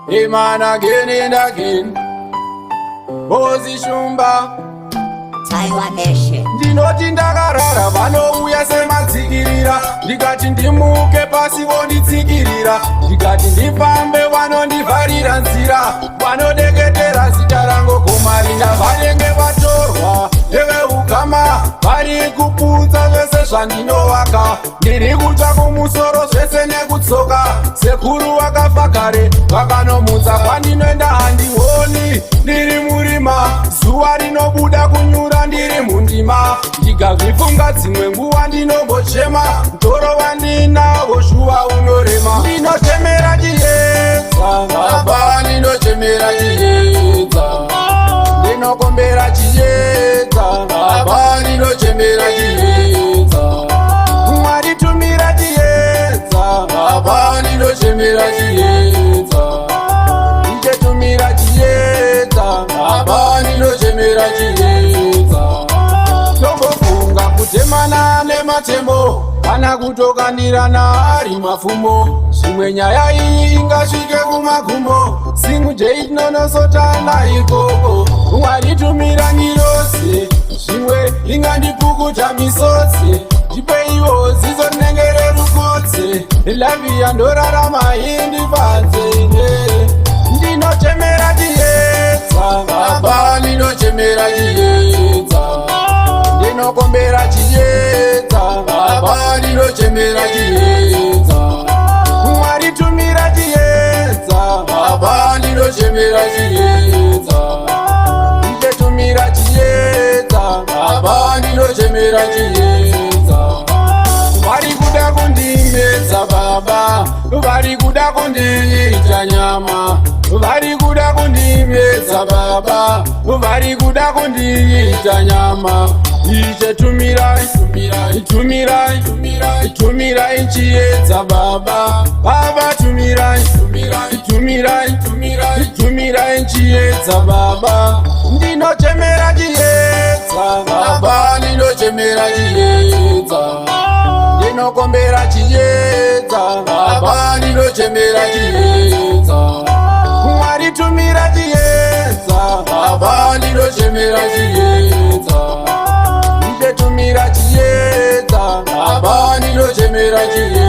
a man again and again. Bozi Shumba Taiwan Nation. ndinoti ndakarara vanouya semadzikirira, ndikati ndimuke pasi vonditsikirira, ndikati ndifambe vanondivharira nzira, vanodeketera zita rangu kumarinda, vanenge vatorwa neveukama vari kuputsa zvese zvandinovaka, ndiri kutsva kumusoro zvese nekutsoka, sekuru vakafa kare vakanomutsa, kwandinoenda handioni ndiri murima, zuva rinobuda kunyura ndiri mundima, ndikazvifunga dzimwe nguva ndinombochema, mtoro vandinavo shuva unorema, ndinotemera chiedza baba, ndinotemera chiedza, ndinokombera chiedza baba, ndinotemera chiedza, Mwari tumira chiedza baba, ndinotemera chiedza, ndichetumira chiedza baba, ndinotemera chiedza, tombofunga kutemana nematemo kana kutokanirana ari mafumo, zvimwe nyaya iyi ingasvike kumagumo, singujeit-nonosotana ikoko, Mwari tumira nirose, zvimwe ingandipukuta misodzi, ndipe ivo zizo rinengere rukotse, lavia ndorarama indipanze, ndinotemera chiedza baba, ndinotemera chiedza, ndinokombera chiedza baba, ndinotemera chiedza, Mwari tumira chiedza baba, ndinotemera chiedza, ndichetumira chiedza baba, ndinotemera chiedza, vari kuda kundimedza baba, vari kuda kundiita nyama, vari kuda kundimedza baba, vari kuda kundiita nyama, ichetumirai tumirai tumirai tumirai chiedza baba, baba tumirai tumirai tumirai tumirai chiedza baba, ndinotemera chiedza baba, ndinotemera chiedza, ndinokombera chiedza baba, ndinotemera chiedza, Mwari tumira chiedza baba, ndinotemera chiedza, ndichetumira chiedza baba, ndinotemera chiedza.